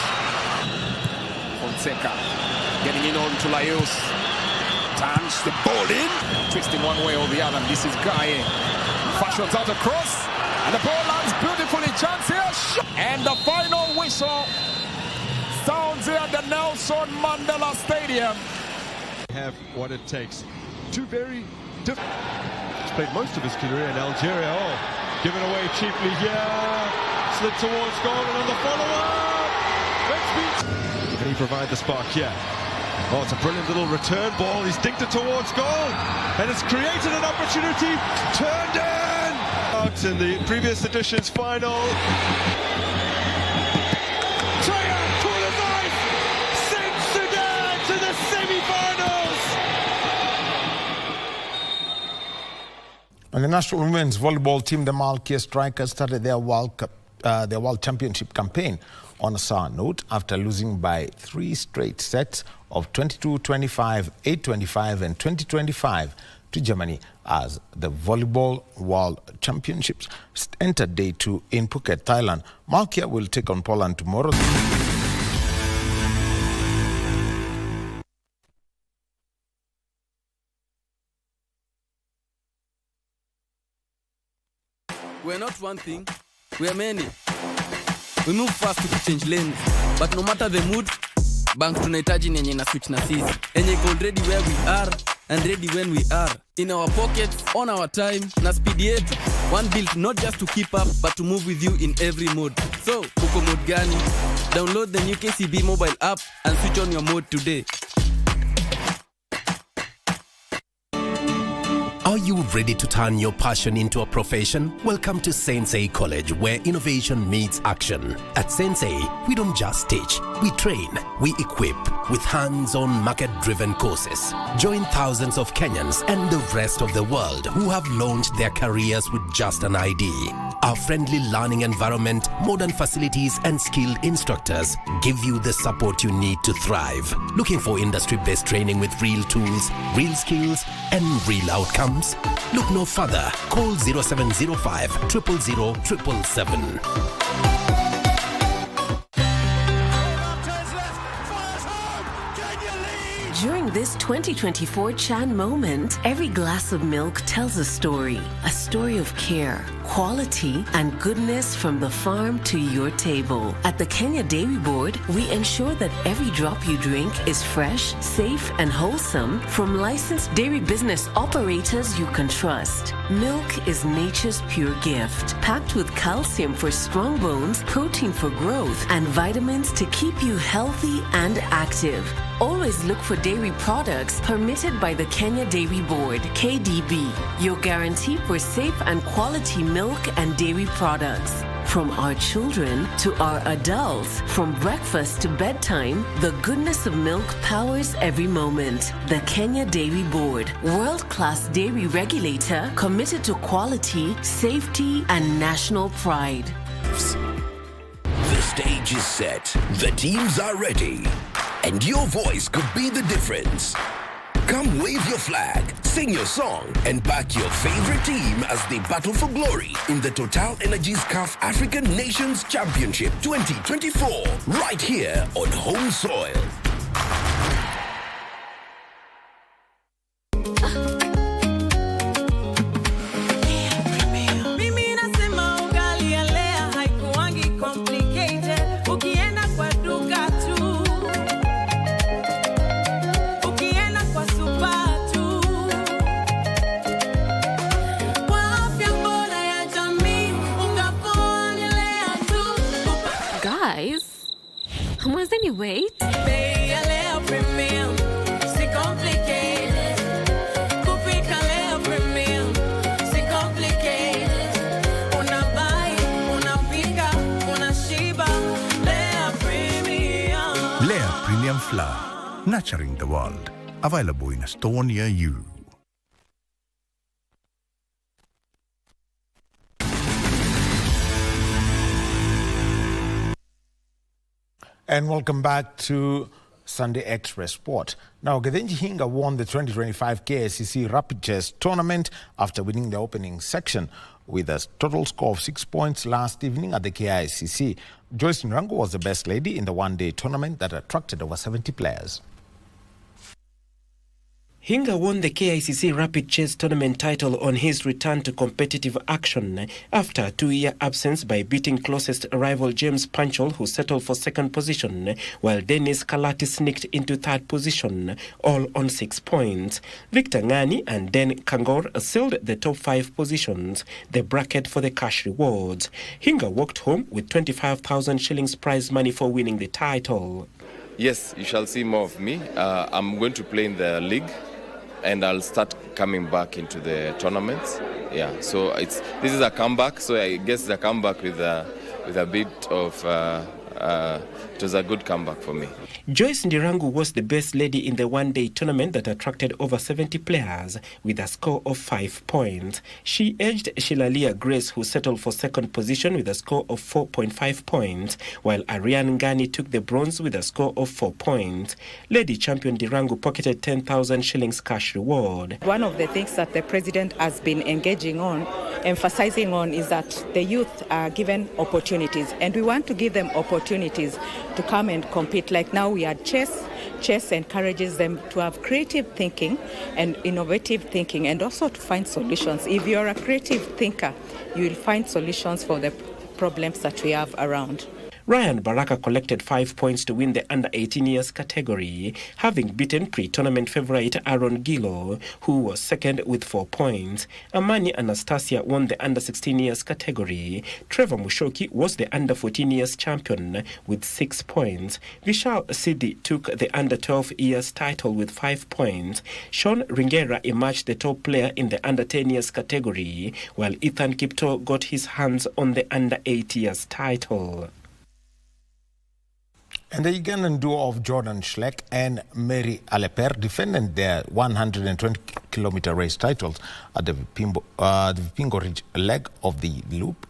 Fonseca getting in on to Laios. Turns the ball in, twisting one way or the other. And this is Gaye. Fashions out across, and the ball lands beautifully. Chance here, and the final whistle sounds here at the Nelson Mandela Stadium. Have what it takes. Two very different. He's played most of his career in Algeria. Oh, given away cheaply here. Slid towards goal, and on the follow-up. Can he provide the spark here? Oh, it's a brilliant little return ball. He's dinked it towards goal, and it's created an opportunity. Turned in! Out in the previous edition's final. And the national women's volleyball team, the Malkia Strikers, started their World Championship campaign on a sour note after losing by 3 straight sets of 22-25, 8-25 and 20-25 to Germany as the Volleyball World Championships entered day 2 in Phuket, Thailand. Malkia will take on Poland tomorrow. We're not one thing, we're many. We move fast to change lanes, but no matter the mood, bank tunahitaji ni yenye na switch na sisi. Enye iko already where we are and ready when we are. In our pockets, on our time, na speed yetu. One built not just to keep up, but to move with you in every mode. So, uko mode gani? Download the new KCB mobile app and switch on your mode today. Are you ready to turn your passion into a profession? Welcome to Sensei College, where innovation meets action. At Sensei, we don't just teach, we train, we equip with hands-on market-driven courses. Join thousands of Kenyans and the rest of the world who have launched their careers with just an ID. Our friendly learning environment, modern facilities and skilled instructors give you the support you need to thrive. Looking for industry-based training with real tools, real skills and real outcomes? Look no further. Call 0705 000 777. During this 2024 Chan moment, every glass of milk tells a story of care, quality, and goodness from the farm to your table. At the Kenya Dairy Board, we ensure that every drop you drink is fresh, safe, and wholesome from licensed dairy business operators you can trust. Milk is nature's pure gift, packed with calcium for strong bones, protein for growth, and vitamins to keep you healthy and active. Always look for dairy products permitted by the Kenya Dairy Board, KDB, your guarantee for safe and quality milk and dairy products. From our children to our adults, from breakfast to bedtime, the goodness of milk powers every moment. The Kenya Dairy Board, world-class dairy regulator committed to quality, safety, and national pride. The stage is set, the teams are ready, and your voice could be the difference. Come wave your flag, sing your song, and back your favorite team as they battle for glory in the Total Energies CAF African Nations Championship 2024, right here on home soil. Wait. flower, nurturing the world. Available in a store near you. And welcome back to Sunday Express Sport. Now, Gethenji Hinga won the 2025 KICC Rapid Chess Tournament after winning the opening section with a total score of 6 points last evening at the KICC. Joyce Nrango was the best lady in the one-day tournament that attracted over 70 players. Hinga won the KICC Rapid Chess Tournament title on his return to competitive action after a 2-year absence by beating closest rival James Panchal, who settled for second position, while Dennis Kalati sneaked into third position, all on 6 points. Victor Ngani and Den Kangor sealed the top 5 positions, the bracket for the cash rewards. Hinga walked home with 25,000 shillings prize money for winning the title. Yes, you shall see more of me. I'm going to play in the league, and I'll start coming back into the tournaments. Yeah, so this is a comeback. So I guess it's a comeback with a bit of it was a good comeback for me. Joyce Ndirangu was the best lady in the one-day tournament that attracted over 70 players with a score of 5 points. She edged Shilalia Grace, who settled for second position with a score of 4.5 points, while Ariane Ngani took the bronze with a score of 4 points. Lady champion Ndirangu pocketed 10,000 shillings cash reward. One of the things that the president has been engaging on, emphasizing on, is that the youth are given opportunities, and we want to give them opportunities to come and compete. Like now we had chess. Chess encourages them to have creative thinking and innovative thinking, and also to find solutions. If you're a creative thinker, you will find solutions for the problems that we have around. Ryan Baraka collected 5 points to win the under 18 years category, having beaten pre-tournament favourite Aaron Gillo, who was second with 4 points. Amani Anastasia won the under 16 years category. Trevor Mushoki was the under 14 years champion with 6 points. Vishal Siddhi took the under 12 years title with 5 points. Sean Ringera emerged the top player in the under 10 years category, while Ethan Kipto got his hands on the under 8 years title. And the Ugandan duo of Jordan Schleck and Mary Aleper defended their 120-kilometer race titles at the Vipingo Ridge leg of the Loop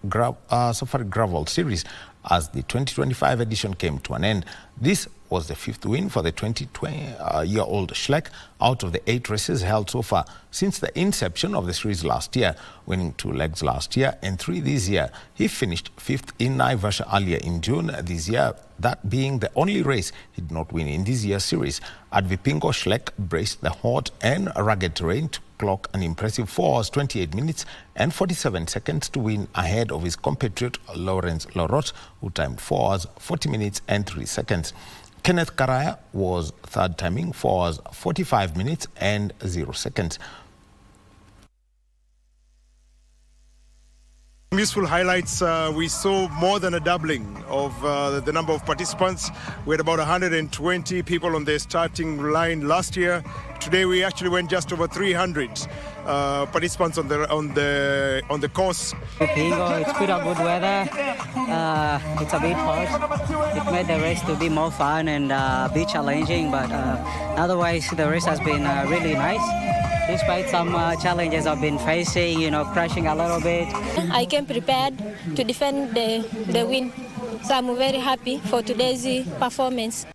Safari Gravel Series as the 2025 edition came to an end. This was the 5th win for the 20-year-old Schleck out of the 8 races held so far since the inception of the series last year, winning 2 legs last year and 3 this year. He finished 5th in Naivasha earlier in June this year, that being the only race he did not win in this year's series. At Vipingo, Schleck braced the hot and rugged terrain to clock an impressive 4 hours, 28 minutes and 47 seconds to win ahead of his compatriot Lawrence Lorot, who timed 4 hours, 40 minutes and 3 seconds. Kenneth Karaya was third, timing 4 hours, 45 minutes and 0 seconds. Useful highlights, we saw more than a doubling of the number of participants. We had about 120 people on the starting line last year. Today we actually went just over 300 participants on the course. Bingo, it's pretty good weather. It's a bit hot. It made the race to be more fun and a bit challenging, but otherwise the race has been really nice. Despite some challenges I've been facing, crashing a little bit. I came prepared to defend the win, so I'm very happy for today's performance.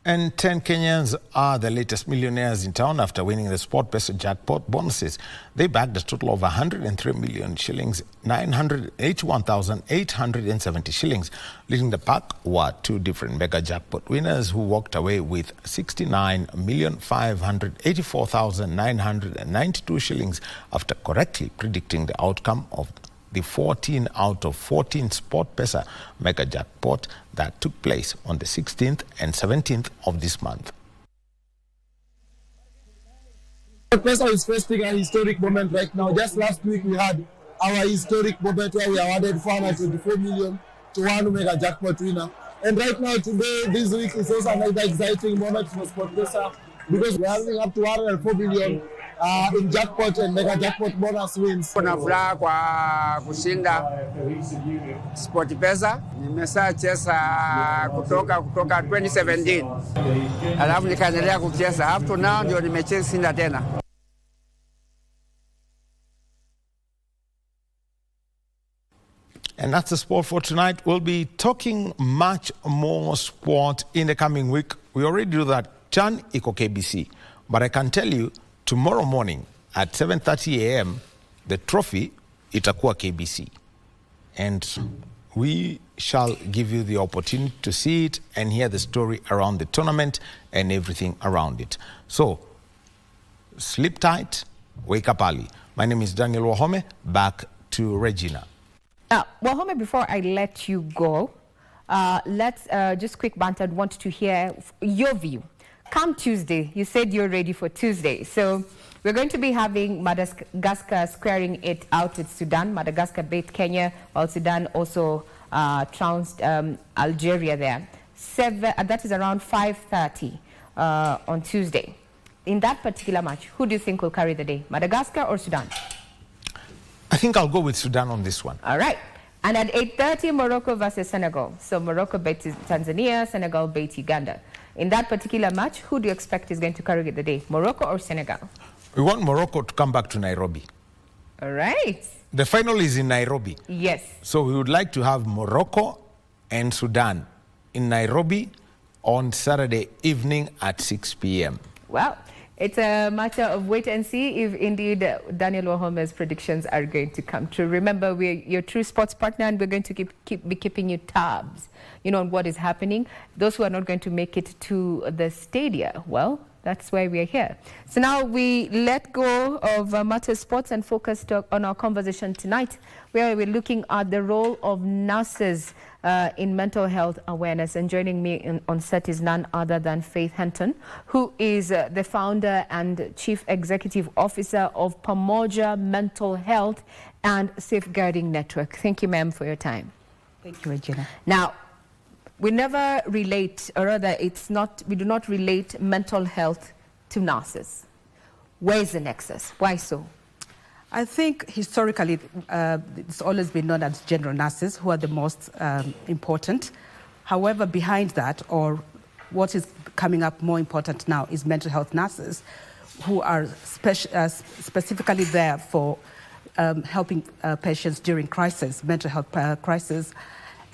And 10 Kenyans are the latest millionaires in town after winning the sport-based jackpot bonuses. They bagged a total of 103 million shillings, 981,870 shillings. Leading the pack were 2 different mega jackpot winners who walked away with 69,584,992 shillings after correctly predicting the outcome of the 14 out of 14 Sport Pesa mega jackpot that took place on the 16th and 17th of this month. Pesa is facing a historic moment right now. Just last week we had our historic moment where we awarded 424 million to one mega jackpot winner. And right now today, this week is also another exciting moment for Sport Pesa because we're having up to 104 million in jackpot and mega jackpot bonus wins. Kuna furaha kwa kushinda Sport Pesa. Nimesha cheza kutoka 2017. Alafu nikaendelea kucheza. Up to now ndio nimecheza tena. And that's the sport for tonight. We'll be talking much more sport in the coming week. We already do that. Chan iko KBC. But I can tell you, tomorrow morning at 7:30 a.m., the trophy itakuwa KBC. And we shall give you the opportunity to see it and hear the story around the tournament and everything around it. So, sleep tight, wake up early. My name is Daniel Wahome. Back to Regina. Wahome, before I let you go, let's just quick banter. Want to hear your view. Come Tuesday, you said you're ready for Tuesday. So we're going to be having Madagascar squaring it out with Sudan. Madagascar beat Kenya, while Sudan also trounced Algeria there. That is around 5:30 on Tuesday. In that particular match, who do you think will carry the day, Madagascar or Sudan? I think I'll go with Sudan on this one. All right. And at 8:30, Morocco versus Senegal. So Morocco beat Tanzania, Senegal beat Uganda. In that particular match, who do you expect is going to carry the day, Morocco or Senegal? We want Morocco to come back to Nairobi. All right. The final is in Nairobi. Yes. So we would like to have Morocco and Sudan in Nairobi on Saturday evening at 6 p.m. Well, it's a matter of wait and see if indeed Daniel Wahome's predictions are going to come true. Remember, we're your true sports partner, and we're going to be keeping you tabs, on what is happening. Those who are not going to make it to the stadia, well, that's why we're here. So now we let go of matter sports and focus on our conversation tonight, where we're looking at the role of nurses in mental health awareness. And joining me on set is none other than Faith Henton, who is the founder and chief executive officer of Pamoja Mental Health and Safeguarding Network. Thank you, ma'am, for your time. Thank you, Regina. Now, we never relate, or rather, we do not relate mental health to nurses. Where is the nexus? Why so? I think historically, it's always been known as general nurses who are the most important. However, behind that, or what is coming up more important now, is mental health nurses who are specifically there for helping patients during crisis, mental health crisis.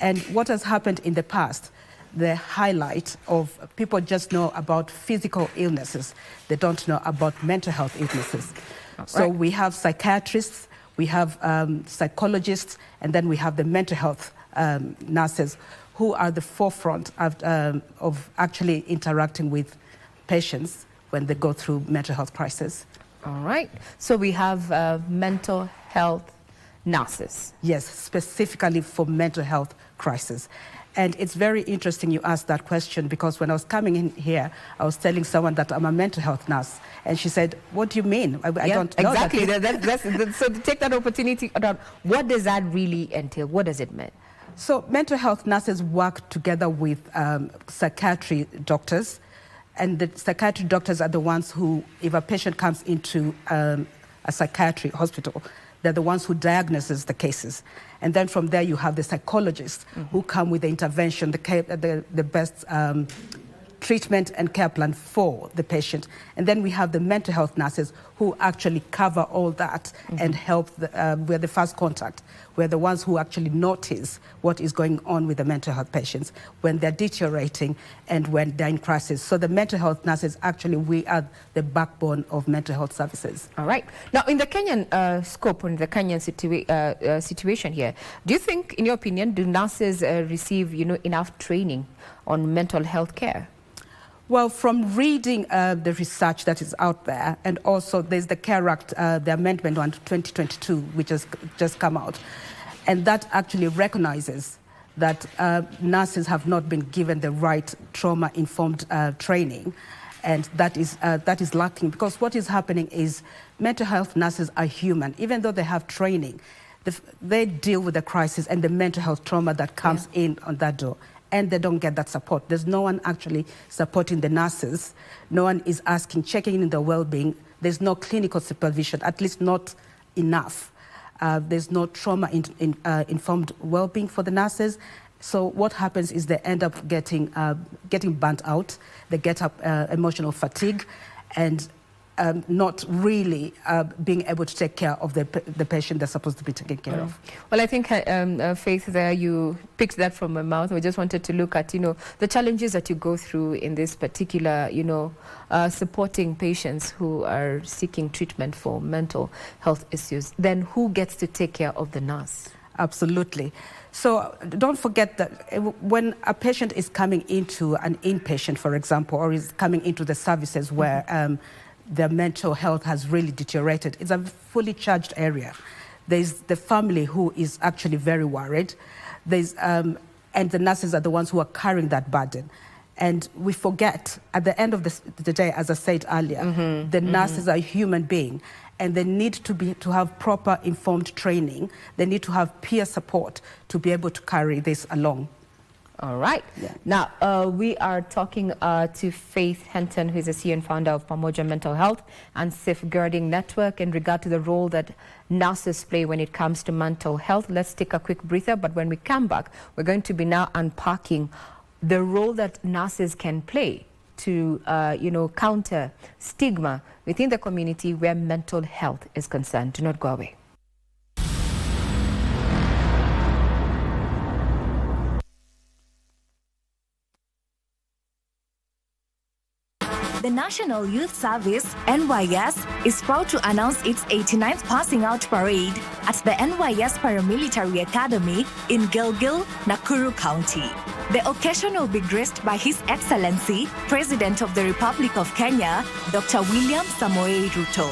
And what has happened in the past, the highlight of people just know about physical illnesses. They don't know about mental health illnesses. So we have psychiatrists, we have psychologists, and then we have the mental health nurses who are the forefront of actually interacting with patients when they go through mental health crisis. All right. So we have mental health nurses. Yes, specifically for mental health crisis. And it's very interesting you asked that question, because when I was coming in here, I was telling someone that I'm a mental health nurse. And she said, what do you mean? I don't know. Exactly. So to take that opportunity, what does that really entail? What does it mean? So mental health nurses work together with psychiatry doctors. And the psychiatry doctors are the ones who, if a patient comes into a psychiatry hospital, they're the ones who diagnoses the cases. And then from there, you have the psychologists who come with the intervention, the best treatment and care plan for the patient. And then we have the mental health nurses who actually cover all that and help. We're the first contact. We're the ones who actually notice what is going on with the mental health patients when they're deteriorating and when they're in crisis. So the mental health nurses, actually, we are the backbone of mental health services. All right. Now, in the Kenyan scope, in the Kenyan situation here, do you think, in your opinion, do nurses receive enough training on mental health care? Well, from reading the research that is out there, and also there's the CARE Act, the amendment on 2022, which has just come out, and that actually recognizes that nurses have not been given the right trauma-informed training, and that is lacking, because what is happening is mental health nurses are human. Even though they have training, they deal with the crisis and the mental health trauma that comes in on that door. And they don't get that support. There's no one actually supporting the nurses. No one is checking in their well-being, there's no clinical supervision, at least not enough. There's no trauma-informed well-being for the nurses. So what happens is they end up getting burnt out. They get up emotional fatigue, and not really being able to take care of the patient they're supposed to be taking care of. Well, I think, Faith, there you picked that from my mouth. We just wanted to look at, the challenges that you go through in this particular, supporting patients who are seeking treatment for mental health issues. Then who gets to take care of the nurse? Absolutely. So don't forget that when a patient is coming into an inpatient, for example, or is coming into the services where their mental health has really deteriorated, it's a fully charged area. There's the family who is actually very worried. And the nurses are the ones who are carrying that burden. And we forget, at the end of the day, as I said earlier, the nurses are a human being, and they need to have proper informed training. They need to have peer support to be able to carry this along. All right. Yeah. Now, we are talking to Faith Henton, who is the CEO and founder of Pamoja Mental Health and Safeguarding Network, in regard to the role that nurses play when it comes to mental health. Let's take a quick breather, but when we come back, we're going to be now unpacking the role that nurses can play to, counter stigma within the community where mental health is concerned. Do not go away. The National Youth Service, NYS, is proud to announce its 89th Passing Out Parade at the NYS Paramilitary Academy in Gilgil, Nakuru County. The occasion will be graced by His Excellency, President of the Republic of Kenya, Dr. William Samoei Ruto.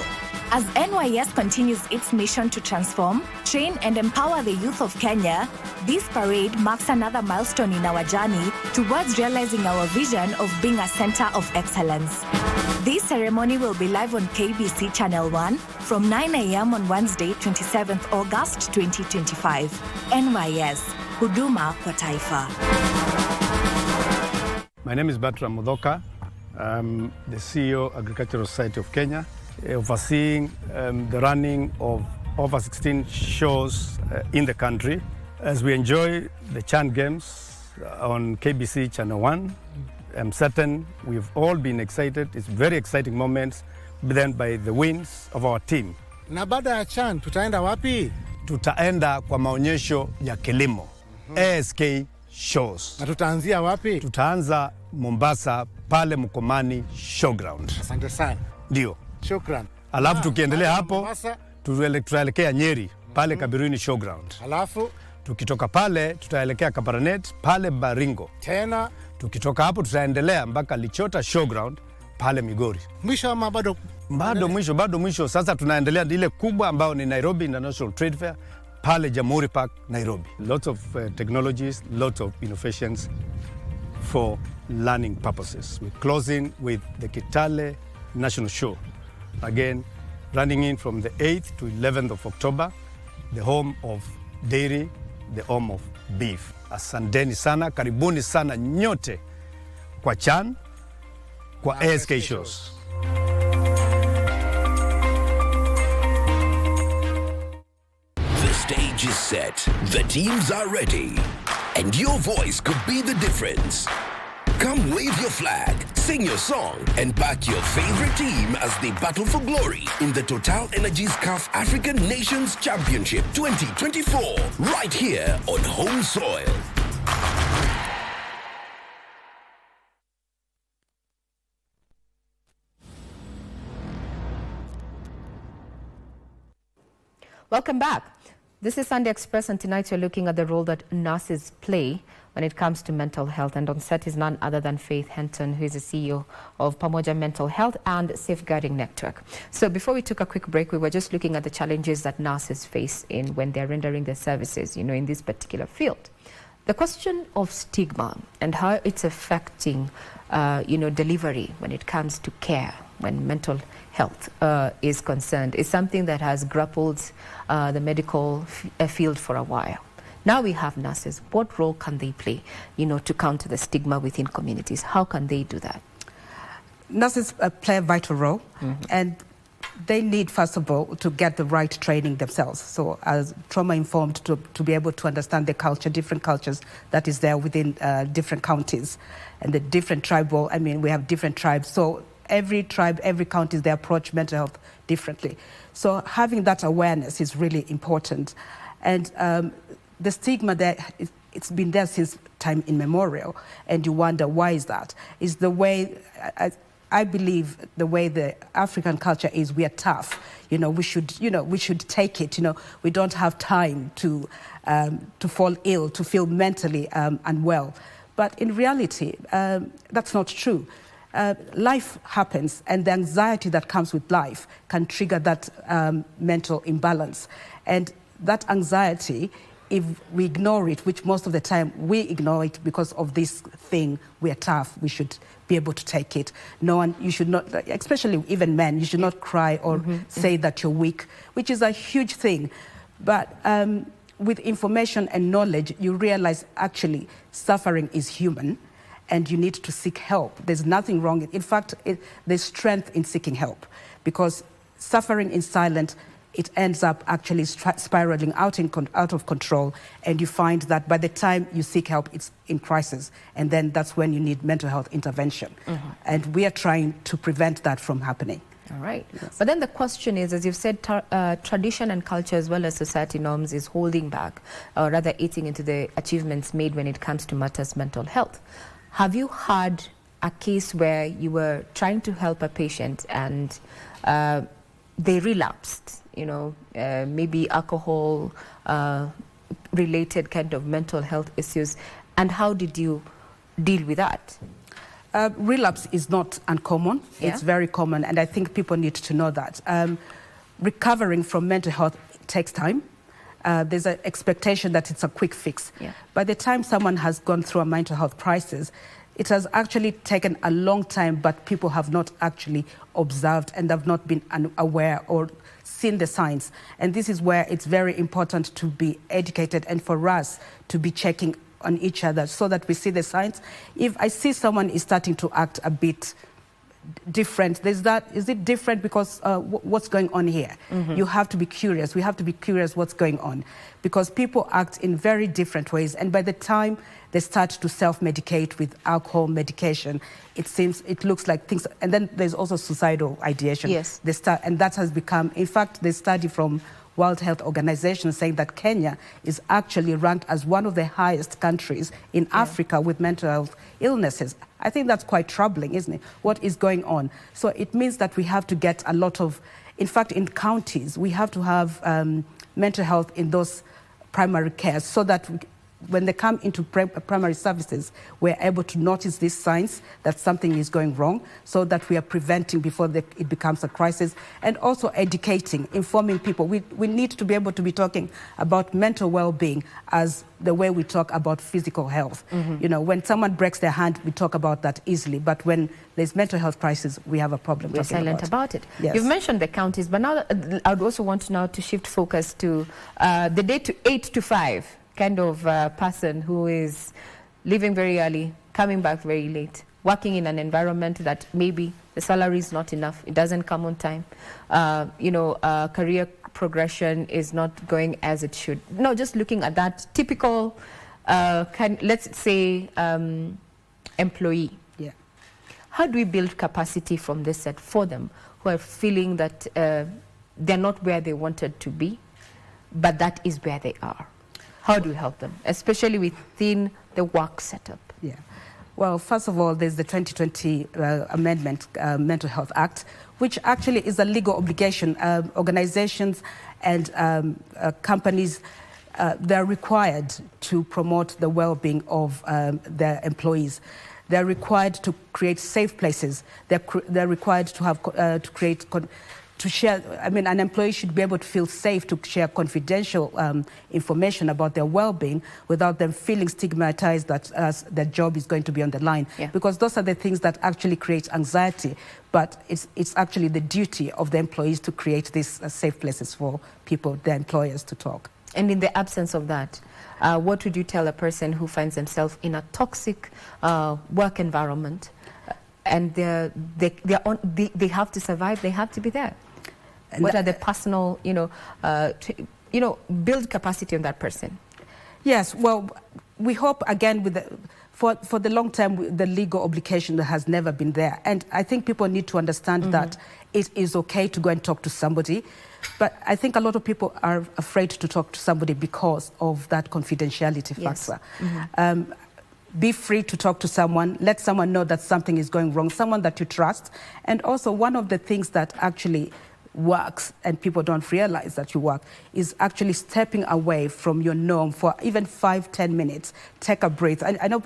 As NYS continues its mission to transform, train, and empower the youth of Kenya, this parade marks another milestone in our journey towards realizing our vision of being a center of excellence. This ceremony will be live on KBC Channel 1 from 9 a.m. on Wednesday, 27th August 2025. NYS, Huduma kwa Taifa. My name is Bertram Mudhoka. I'm the CEO, Agricultural Society of Kenya, overseeing the running of over 16 shows in the country. As we enjoy the Chan Games on KBC Channel 1, I'm certain we've all been excited. It's very exciting moments, then by the wins of our team. Na baada ya Chan, tutaenda wapi? Tutaenda kwa maonyesho ya kilimo, ASK shows. Na tutaanzia wapi? Tutaanza Mombasa, pale Mkomani Showground. Asante sana. Ndio. Shukran. Alafu tukiendelea hapo, tutaelekea Nyeri, pale Kabirini Showground. Alafu tukitoka pale tutaelekea Kabarnet, pale Baringo. Tena tukitoka hapo tutaendelea mpaka Lichota Showground, pale Migori. Mwisho ama bado mwisho. Sasa tunaendelea ile kubwa ambao ni Nairobi International Trade Fair, pale Jamhuri Park, Nairobi. Lots of technologies, lots of innovations for learning purposes. We're closing with the Kitale National Show. Again, running in from the 8th to 11th of October, the home of dairy, the home of beef. Asanteni sana, karibuni sana nyote kwa Chan, kwa ASK shows. The stage is set, the teams are ready, and your voice could be the difference. Come wave your flag, sing your song, and back your favorite team as they battle for glory in the Total Energies CAF African Nations Championship 2024, right here on home soil. Welcome back. This is Sunday Express, and tonight we're looking at the role that nurses play when it comes to mental health. And on set is none other than Faith Henton, who is the CEO of Pamoja Mental Health and Safeguarding Network. So before we took a quick break, we were just looking at the challenges that nurses face when they're rendering their services, in this particular field. The question of stigma and how it's affecting, delivery when it comes to care when mental health is concerned is something that has grappled the medical field for a while. Now we have nurses. What role can they play, to counter the stigma within communities? How can they do that? Nurses play a vital role, and They need, first of all, to get the right training themselves. So as trauma-informed, to be able to understand the culture, different cultures that is there within different counties. And the different tribal, I mean, we have different tribes. So every tribe, every county, they approach mental health differently. So having that awareness is really important. And the stigma there, it's been there since time immemorial. And you wonder, why is that? Is the way... I believe the way the African culture is, we are tough. We should take it. We don't have time to fall ill, to feel mentally unwell. But in reality, that's not true. Life happens, and the anxiety that comes with life can trigger that mental imbalance. And that anxiety, if we ignore it, which most of the time we ignore it because of this thing, we are tough, we should be able to take it. No one, you should not, especially even men, you should not cry or say that you're weak, which is a huge thing. But with information and knowledge, you realize actually suffering is human and you need to seek help. There's nothing wrong. In fact, there's strength in seeking help, because suffering in silence, it ends up actually spiraling out of control, and you find that by the time you seek help, it's in crisis, and then that's when you need mental health intervention. And we are trying to prevent that from happening. All right. Yes. But then the question is, as you've said, tradition and culture as well as society norms is holding back, or rather eating into the achievements made when it comes to matters mental health. Have you had a case where you were trying to help a patient and they relapsed? Maybe alcohol related kind of mental health issues, and how did you deal with that? Relapse is not uncommon. Yeah. It's very common, and I think people need to know that. Recovering from mental health takes time. There's an expectation that it's a quick fix. Yeah. By the time someone has gone through a mental health crisis, it has actually taken a long time, but people have not actually observed and have not been aware or seen the signs. And this is where it's very important to be educated and for us to be checking on each other so that we see the signs. If I see someone is starting to act a bit different, is it different because what's going on here? You have to be curious. We have to be curious what's going on, because people act in very different ways, and by the time they start to self-medicate with alcohol medication, it looks like things, and then there's also suicidal ideation. Yes. And that has become, in fact, the study from World Health Organization saying that Kenya is actually ranked as one of the highest countries in Africa with mental health illnesses. I think that's quite troubling, isn't it? What is going on? So it means that we have to get a lot of, in fact, in counties, we have to have mental health in those primary cares so that when they come into primary services, we're able to notice these signs that something is going wrong so that we are preventing before it becomes a crisis, and also educating, informing people. We need to be able to be talking about mental well-being as the way we talk about physical health. When someone breaks their hand, we talk about that easily, but when there's mental health crisis, we have a problem. We're silent about it. Yes. You've mentioned the counties, but now I would also want now to shift focus to the day to 8 to 5. Kind of person who is leaving very early, coming back very late, working in an environment that maybe the salary is not enough, it doesn't come on time, career progression is not going as it should. No, just looking at that typical, let's say, employee. Yeah. How do we build capacity from this set for them who are feeling that they're not where they wanted to be, but that is where they are? How do you help them, especially within the work setup? Yeah. Well, first of all, there's the 2020 Amendment Mental Health Act, which actually is a legal obligation. Organizations and companies, they're required to promote the well-being of their employees. They're required to create safe places. They're required to have to share, an employee should be able to feel safe to share confidential information about their well-being without them feeling stigmatized that their job is going to be on the line. Yeah. Because those are the things that actually create anxiety. But it's actually the duty of the employees to create these safe places for people, their employers, to talk. And in the absence of that, what would you tell a person who finds themselves in a toxic work environment and they have to survive, they have to be there? What are the personal, build capacity on that person? Yes, well, we hope, again, for the long term, the legal obligation has never been there. And I think people need to understand that it is okay to go and talk to somebody. But I think a lot of people are afraid to talk to somebody because of that confidentiality factor. Be free to talk to someone, let someone know that something is going wrong, someone that you trust. And also, one of the things that actually works, and people don't realize that you work, is actually stepping away from your norm for even 5-10 minutes. Take a breath. I know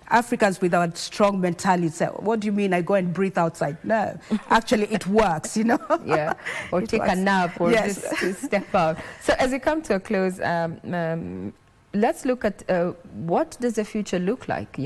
Africans with our strong mentality say, what do you mean I go and breathe outside? No, actually it works, Yeah, or take a nap, or just to step out. So as we come to a close, let's look at what does the future look like,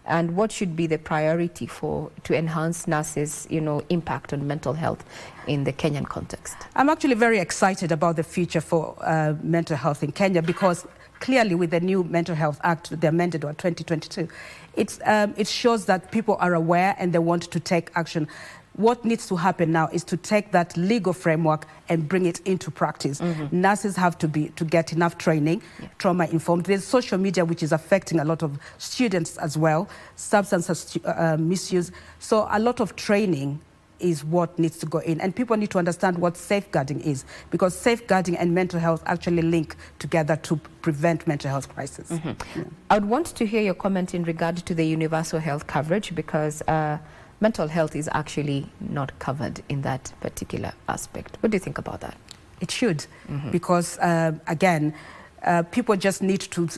and what should be the priority to enhance nurses, impact on mental health in the Kenyan context. I'm actually very excited about the future for mental health in Kenya, because clearly with the new Mental Health Act, the amended one, 2022, it shows that people are aware and they want to take action. What needs to happen now is to take that legal framework and bring it into practice. Nurses have to get enough training, trauma-informed. There's social media, which is affecting a lot of students as well, substance misuse. So a lot of training is what needs to go in. And people need to understand what safeguarding is, because safeguarding and mental health actually link together to prevent mental health crisis. I would want to hear your comment in regard to the universal health coverage, because mental health is actually not covered in that particular aspect. What do you think about that? It should, because again, people just need to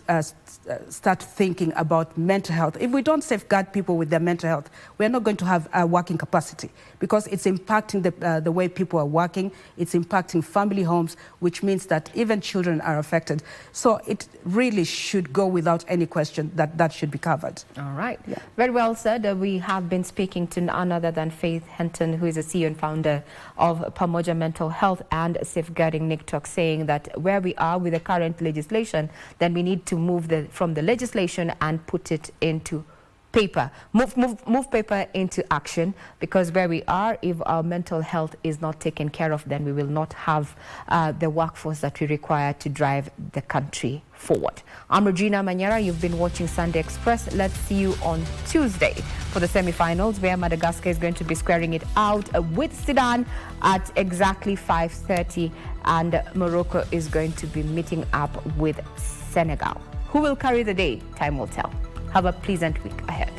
start thinking about mental health. If we don't safeguard people with their mental health, we're not going to have a working capacity, because it's impacting the way people are working, it's impacting family homes, which means that even children are affected. So it really should go without any question that should be covered. All right. Yeah. Very well said. We have been speaking to none other than Faith Henton, who is the CEO and founder of Pamoja Mental Health and Safeguarding NICTOC, saying that where we are with the current legislation, then we need to move from the legislation and put it into paper, move paper into action, because where we are, if our mental health is not taken care of, then we will not have the workforce that we require to drive the country forward. I'm Regina Manyara. You've been watching Sunday Express. Let's see you on Tuesday for the semi-finals, where Madagascar is going to be squaring it out with Sudan at exactly 5:30, and Morocco is going to be meeting up with Senegal. Who will carry the day? Time will tell. Have a pleasant week ahead.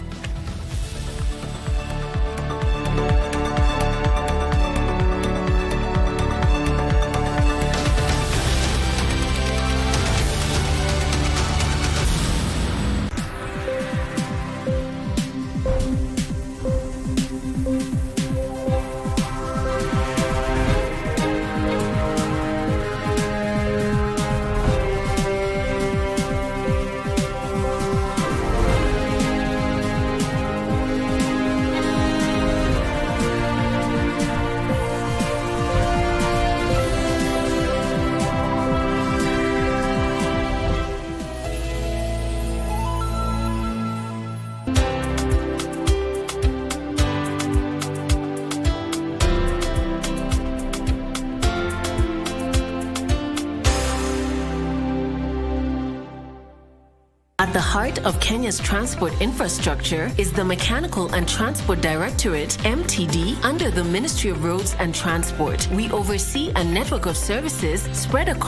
At the heart of Kenya's transport infrastructure is the Mechanical and Transport Directorate, MTD, under the Ministry of Roads and Transport. We oversee a network of services spread across